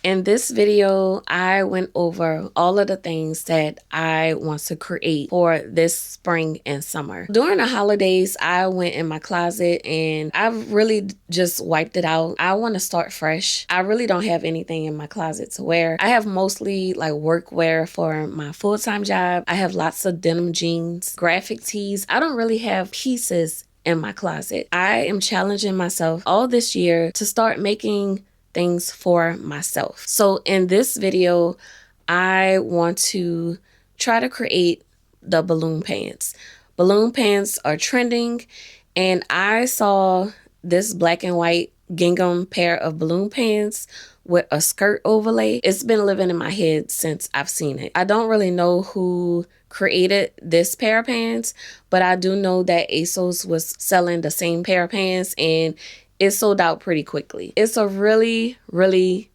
In this video, I went over all of the things that I want to create for this spring and summer. During the holidays, I went in my closet and I've really just wiped it out. I want to start fresh. I really don't have anything in my closet to wear. I have mostly like work wear for my full-time job. I have lots of denim jeans, graphic tees. I don't really have pieces in my closet. I am challenging myself all this year to start making things for myself. So in this video, I want to try to create the balloon pants. Balloon pants are trending, and I saw this black and white gingham pair of balloon pants with a skirt overlay. It's been living in my head since I've seen it. I don't really know who created this pair of pants, but I do know that ASOS was selling the same pair of pants and it sold out pretty quickly. It's a really, really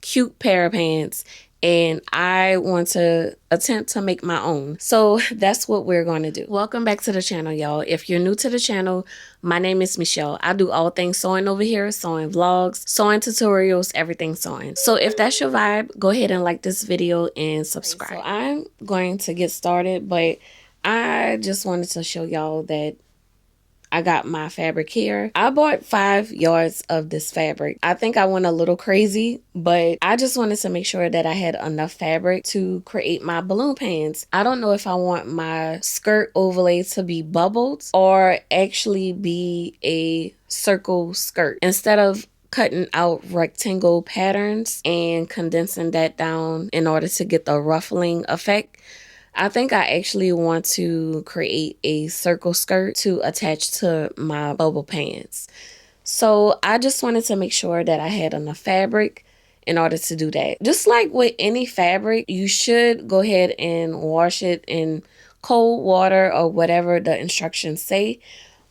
cute pair of pants and I want to attempt to make my own. So that's what we're going to do. Welcome back to the channel, y'all. If you're new to the channel, my name is Michelle. I do all things sewing over here, sewing vlogs, sewing tutorials, everything sewing. So if that's your vibe, go ahead and like this video and subscribe. Okay, so I'm going to get started, but I just wanted to show y'all that I got my fabric here. I bought 5 yards of this fabric. I think I went a little crazy, but I just wanted to make sure that I had enough fabric to create my balloon pants. I don't know if I want my skirt overlay to be bubbled or actually be a circle skirt. Instead of cutting out rectangle patterns and condensing that down in order to get the ruffling effect, I think I actually want to create a circle skirt to attach to my bubble pants. So I just wanted to make sure that I had enough fabric in order to do that. Just like with any fabric, you should go ahead and wash it in cold water or whatever the instructions say.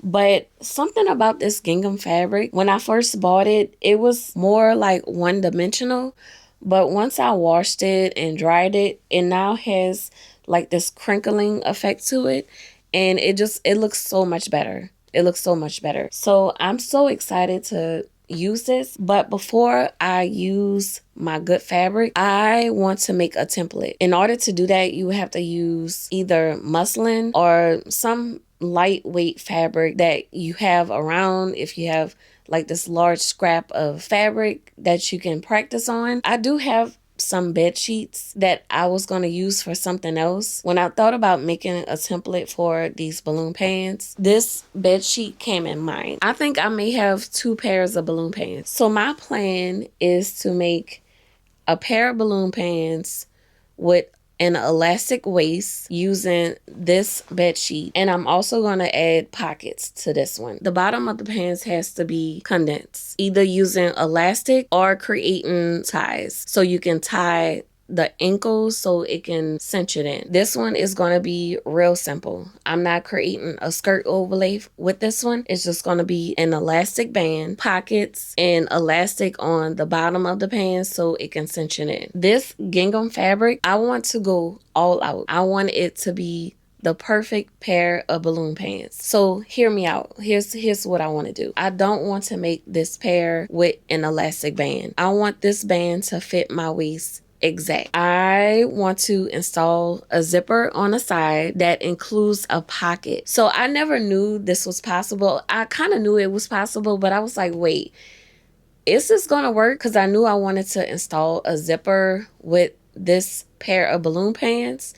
But something about this gingham fabric, when I first bought it, it was more like one-dimensional. But once I washed it and dried it, it now has like this crinkling effect to it, and it looks so much better. It looks so much better. So I'm so excited to use this, but before I use my good fabric, I want to make a template. In order to do that, you have to use either muslin or some lightweight fabric that you have around. If you have like this large scrap of fabric that you can practice on. I do have some bed sheets that I was going to use for something else. When I thought about making a template for these balloon pants, this bed sheet came in mind. I think I may have 2 pairs of balloon pants. So my plan is to make a pair of balloon pants with an elastic waist using this bed sheet, and I'm also going to add pockets to this one. The bottom of the pants has to be condensed, either using elastic or creating ties, so you can tie the ankles so it can cinch it in. This one is going to be real simple. I'm not creating a skirt overlay with this one. It's just going to be an elastic band, pockets, and elastic on the bottom of the pants so it can cinch it in. This gingham fabric, I want to go all out. I want it to be the perfect pair of balloon pants. So hear me out. Here's what I want to do. I don't want to make this pair with an elastic band. I want this band to fit my waist exact. I want to install a zipper on the side that includes a pocket. So I never knew this was possible. I kind of knew it was possible, but I was like, wait, is this gonna work? Because I knew I wanted to install a zipper with this pair of balloon pants,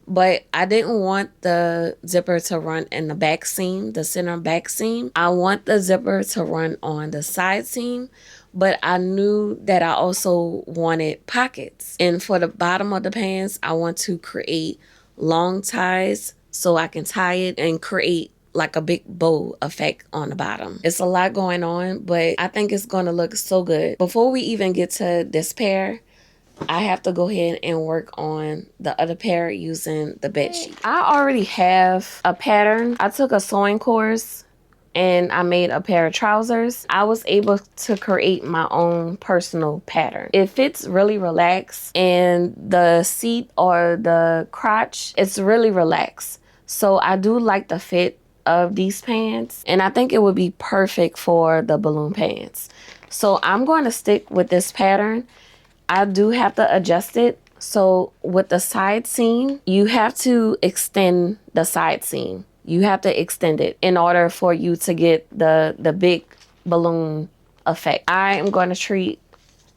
but I didn't want the zipper to run in the back seam, the center back seam. I want the zipper to run on the side seam, but I knew that I also wanted pockets. And for the bottom of the pants, I want to create long ties so I can tie it and create like a big bow effect on the bottom. It's a lot going on, but I think it's going to look so good. Before we even get to this pair, I have to go ahead and work on the other pair using the bed sheet. I already have a pattern. I took a sewing course and I made a pair of trousers. I was able to create my own personal pattern. It fits really relaxed, and the seat or the crotch, it's really relaxed. So I do like the fit of these pants, and I think it would be perfect for the balloon pants. So I'm going to stick with this pattern. I do have to adjust it. So with the side seam, you have to extend the side seam. You have to extend it in order for you to get the big balloon effect. I am going to treat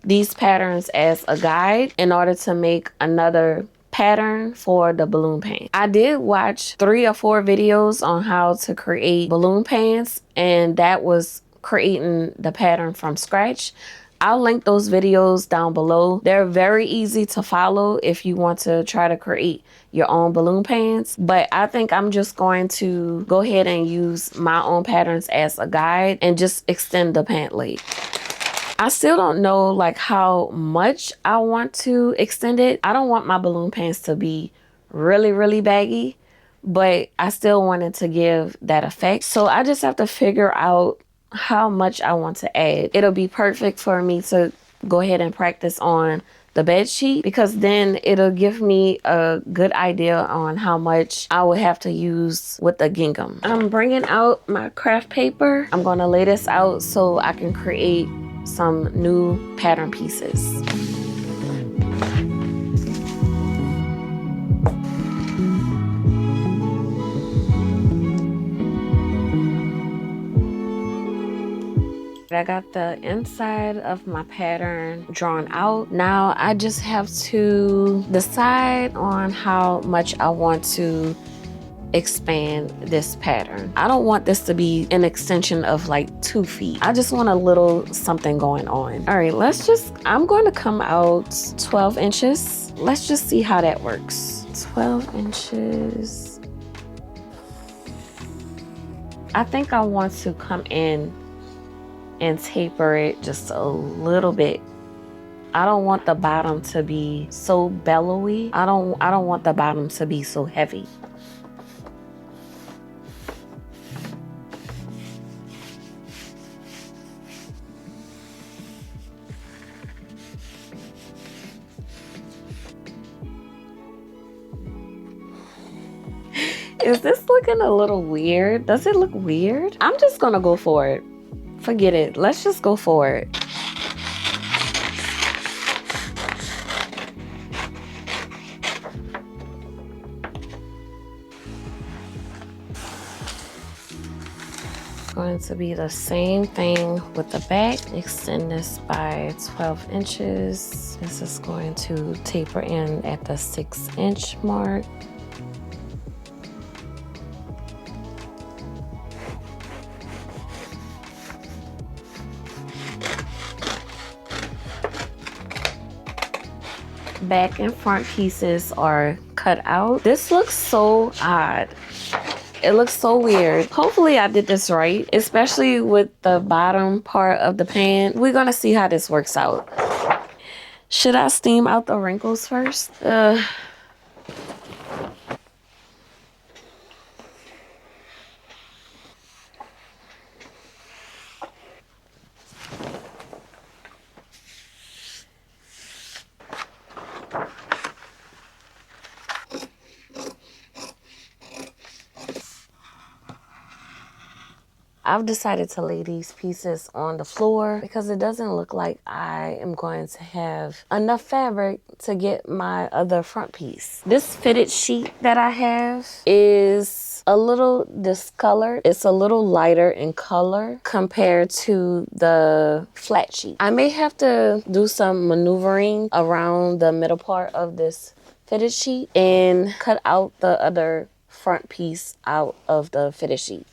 these patterns as a guide in order to make another pattern for the balloon pants. I did watch 3 or 4 videos on how to create balloon pants, and that was creating the pattern from scratch. I'll link those videos down below. They're very easy to follow if you want to try to create your own balloon pants. But I think I'm just going to go ahead and use my own patterns as a guide and just extend the pant leg. I still don't know like how much I want to extend it. I don't want my balloon pants to be really baggy, but I still wanted to give that effect. So I just have to figure out how much I want to add. It'll be perfect for me to go ahead and practice on the bed sheet, because then it'll give me a good idea on how much I would have to use with the gingham. I'm bringing out my craft paper. I'm going to lay this out so I can create some new pattern pieces. I got the inside of my pattern drawn out. Now I just have to decide on how much I want to expand this pattern. I don't want this to be an extension of like 2 feet. I just want a little something going on. All right, I'm going to come out 12 inches. Let's just see how that works. 12 inches. I think I want to come in and taper it just a little bit. I don't want the bottom to be so bellowy. I don't want the bottom to be so heavy. Is this looking a little weird? Does it look weird? I'm just gonna go for it. Forget it. Let's just go for it. Going to be the same thing with the back. Extend this by 12 inches. This is going to taper in at the 6-inch mark. Back and front pieces are cut out. This looks so odd. It looks so weird. Hopefully I did this right, especially with the bottom part of the pan. We're gonna see how this works out. Should I steam out the wrinkles first? I've decided to lay these pieces on the floor because it doesn't look like I am going to have enough fabric to get my other front piece. This fitted sheet that I have is a little discolored. It's a little lighter in color compared to the flat sheet. I may have to do some maneuvering around the middle part of this fitted sheet and cut out the other front piece out of the fitted sheet.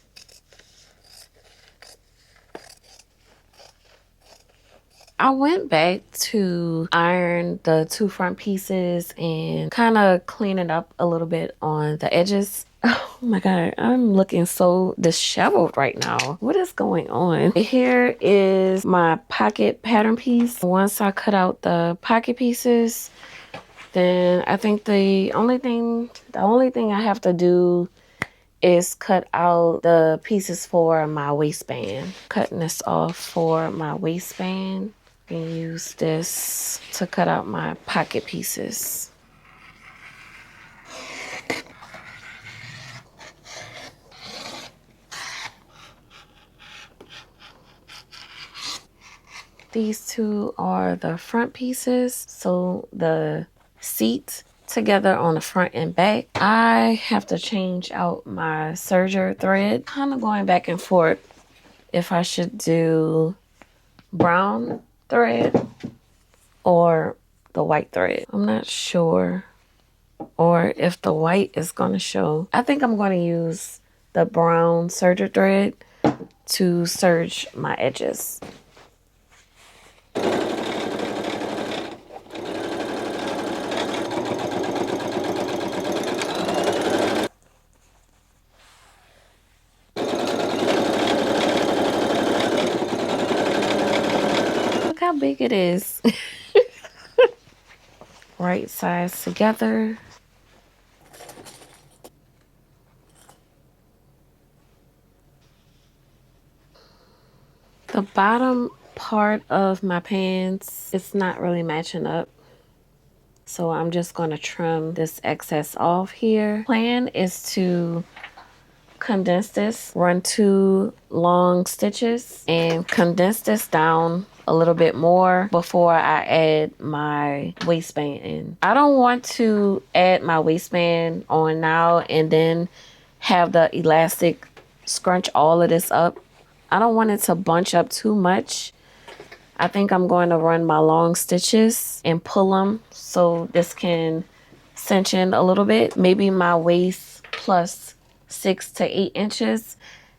I went back to iron the 2 front pieces and kind of clean it up a little bit on the edges. Oh my God, I'm looking so disheveled right now. What is going on? Here is my pocket pattern piece. Once I cut out the pocket pieces, then I think the only thing I have to do is cut out the pieces for my waistband. Cutting this off for my waistband. And use this to cut out my pocket pieces. These two are the front pieces, so the seat together on the front and back. I have to change out my serger thread. Kind of going back and forth if I should do brown thread or the white thread. I'm not sure. Or if the white is going to show. I think I'm going to use the brown serger thread to serge my edges. Look how big it is. Right sides together. The bottom part of my pants, it's not really matching up. So I'm just going to trim this excess off here. Plan is to condense this, run 2 long stitches and condense this down a little bit more before I add my waistband in. I don't want to add my waistband on now and then have the elastic scrunch all of this up. I don't want it to bunch up too much. I think I'm going to run my long stitches and pull them so this can cinch in a little bit. Maybe my waist plus 6 to 8 inches.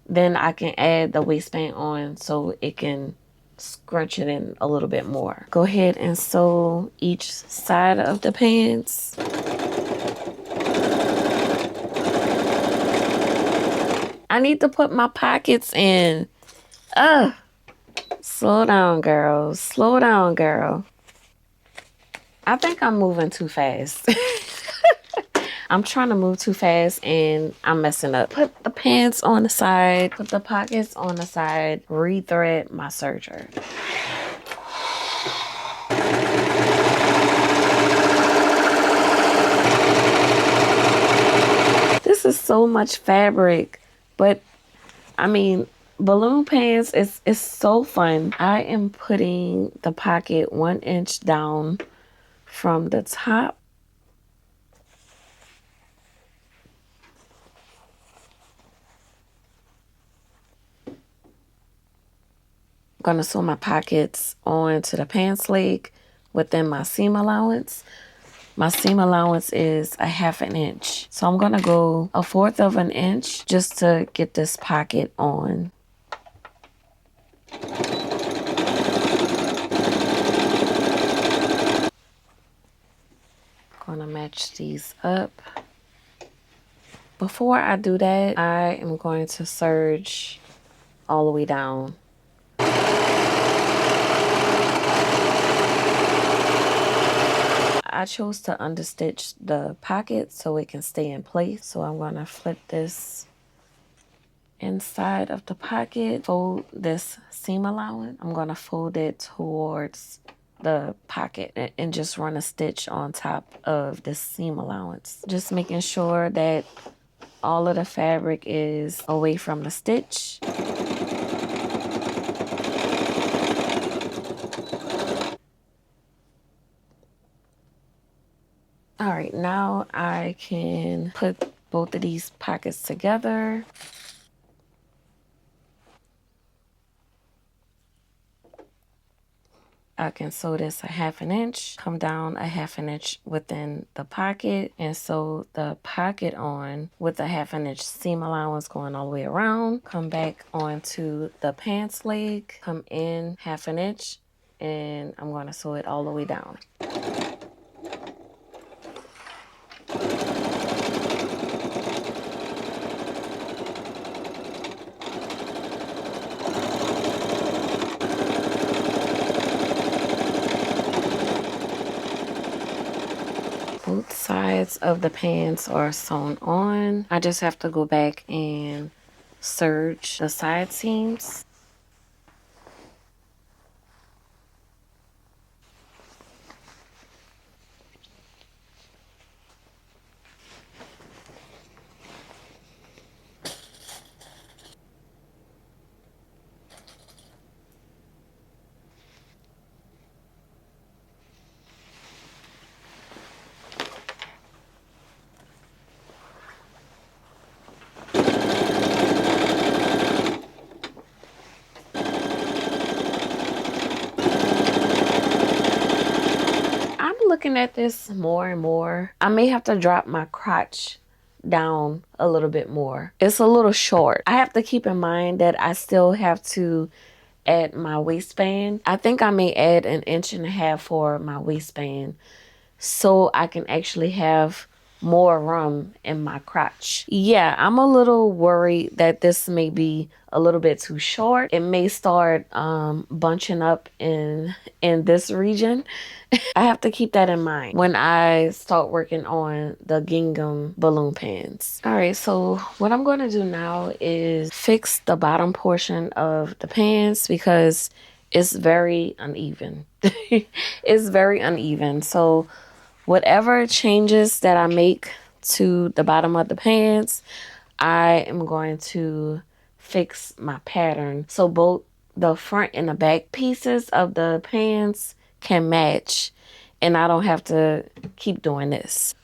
Then I can add the waistband on so it can scrunch it in a little bit more. Go ahead and sew each side of the pants. I need to put my pockets in. Ugh. Slow down, girl. Slow down, girl. I think I'm moving too fast. I'm trying to move too fast and I'm messing up. Put the pants on the side. Put the pockets on the side. Rethread my serger. This is so much fabric, but I mean, balloon pants is so fun. I am putting the pocket 1 inch down from the top. I'm gonna sew my pockets onto the pants leg within my seam allowance. My seam allowance is a 1/2 inch. So I'm gonna go 1/4 of an inch just to get this pocket on. Gonna match these up. Before I do that, I am going to serge all the way down. I chose to understitch the pocket so it can stay in place. So I'm going to flip this inside of the pocket, fold this seam allowance. I'm going to fold it towards the pocket and just run a stitch on top of the seam allowance. Just making sure that all of the fabric is away from the stitch. All right, now I can put both of these pockets together. I can sew this a 1/2 inch, come down a 1/2 inch within the pocket and sew the pocket on with a 1/2 inch seam allowance going all the way around. Come back onto the pants leg, come in 1/2 inch, and I'm going to sew it all the way down. Both sides of the pants are sewn on. I just have to go back and serge the side seams. at this more and more, I may have to drop my crotch down a little bit more. It's a little short. I have to keep in mind that I still have to add my waistband. I think I may add 1.5 inches for my waistband so I can actually have more room in my crotch. Yeah, I'm a little worried that this may be a little bit too short. It may start bunching up in this region. I have to keep that in mind when I start working on the gingham balloon pants. All right, so what I'm going to do now is fix the bottom portion of the pants because it's very uneven. It's very uneven. So whatever changes that I make to the bottom of the pants, I am going to fix my pattern so both the front and the back pieces of the pants can match and I don't have to keep doing this.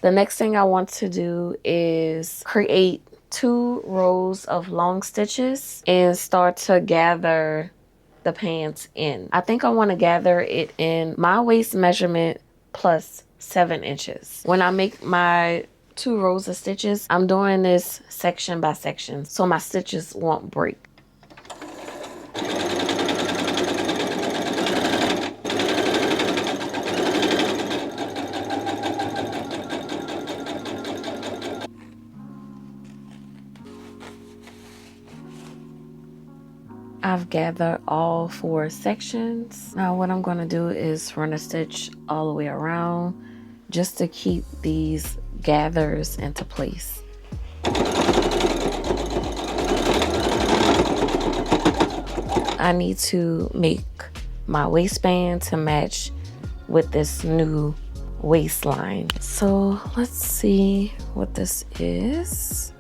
The next thing I want to do is create 2 rows of long stitches and start to gather the pants in. I think I want to gather it in my waist measurement plus 7 inches. When I make my 2 rows of stitches, I'm doing this section by section so my stitches won't break. I've gathered all 4 sections. Now what I'm going to do is run a stitch all the way around just to keep these gathers into place. I need to make my waistband to match with this new waistline. So let's see what this is.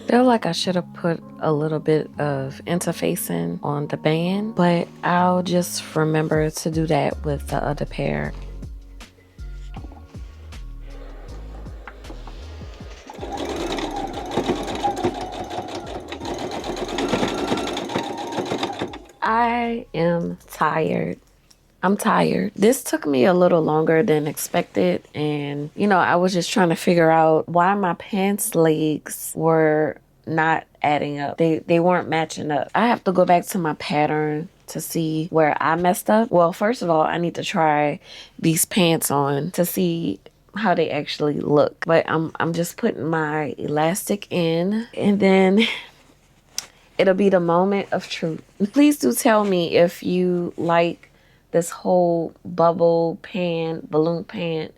Feel like I should have put a little bit of interfacing on the band, but I'll just remember to do that with the other pair. I am tired. I'm tired. This took me a little longer than expected. And, I was just trying to figure out why my pants legs were not adding up. They weren't matching up. I have to go back to my pattern to see where I messed up. Well, first of all, I need to try these pants on to see how they actually look. But I'm just putting my elastic in and then it'll be the moment of truth. Please do tell me if you like this whole bubble pant, balloon pant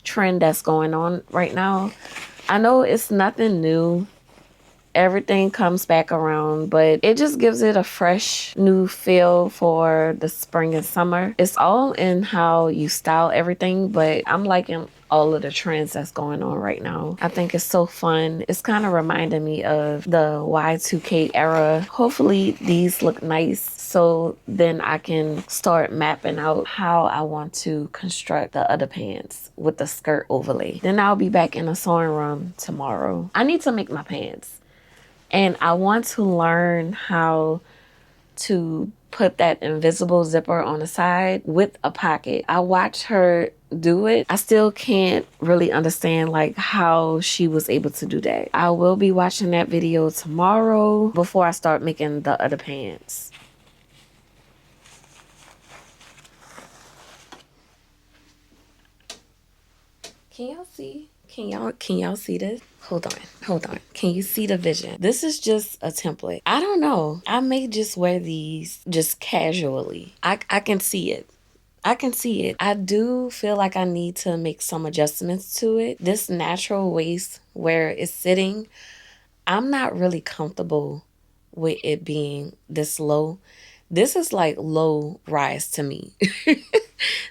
trend that's going on right now. I know it's nothing new. Everything comes back around, but it just gives it a fresh new feel for the spring and summer. It's all in how you style everything, but I'm liking all of the trends that's going on right now. I think it's so fun. It's kind of reminding me of the Y2K era. Hopefully these look nice so then I can start mapping out how I want to construct the other pants with the skirt overlay. Then I'll be back in the sewing room tomorrow. I need to make my pants. And I want to learn how to put that invisible zipper on the side with a pocket. I watched her do it. I still can't really understand like how she was able to do that. I will be watching that video tomorrow before I start making the other pants. Can y'all see? Can y'all see this? Hold on. Can you see the vision? This is just a template. I don't know. I may just wear these just casually. I can see it. I can see it. I do feel like I need to make some adjustments to it. This natural waist where it's sitting, I'm not really comfortable with it being this low. This is like low rise to me.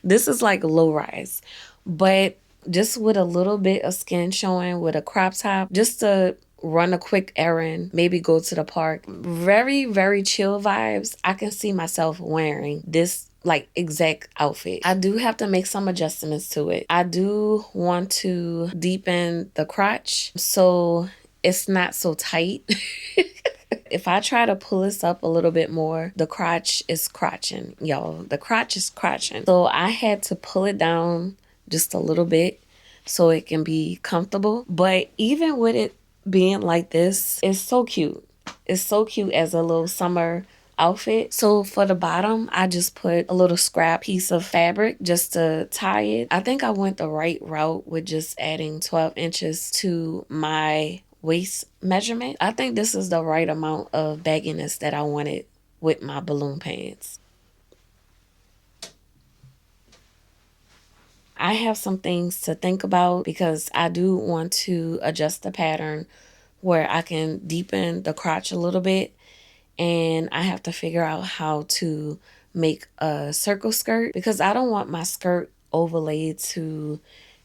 This is like low rise. But just with a little bit of skin showing with a crop top, just to run a quick errand, maybe go to the park. Very, very chill vibes. I can see myself wearing this like exact outfit. I do have to make some adjustments to it. I do want to deepen the crotch so it's not so tight. If I try to pull this up a little bit more, the crotch is crotching, y'all. The crotch is crotching. So I had to pull it down just a little bit so it can be comfortable. But even with it being like this, it's so cute. It's so cute as a little summer outfit. So for the bottom, I just put a little scrap piece of fabric just to tie it. I think I went the right route with just adding 12 inches to my waist measurement. I think this is the right amount of bagginess that I wanted with my balloon pants. I have some things to think about because I do want to adjust the pattern where I can deepen the crotch a little bit, and I have to figure out how to make a circle skirt because I don't want my skirt overlaid to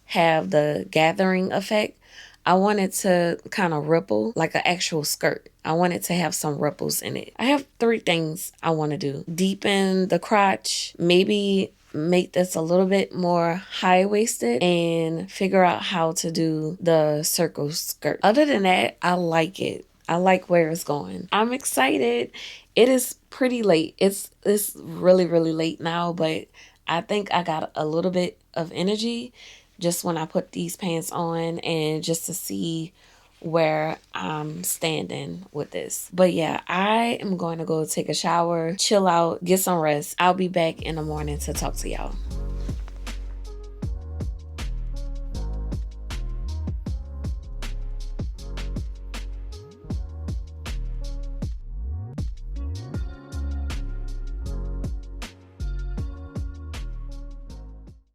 have the gathering effect. I want it to kind of ripple like an actual skirt. I want it to have some ripples in it. I have 3 things I want to do. Deepen the crotch, maybe make this a little bit more high-waisted, and figure out how to do the circle skirt. Other than that, I like it. I like where it's going. I'm excited. It is pretty late. It's really, really late now, but I think I got a little bit of energy just when I put these pants on and just to see where I'm standing with this. But yeah, I am going to go take a shower, chill out, get some rest. I'll be back in the morning to talk to y'all.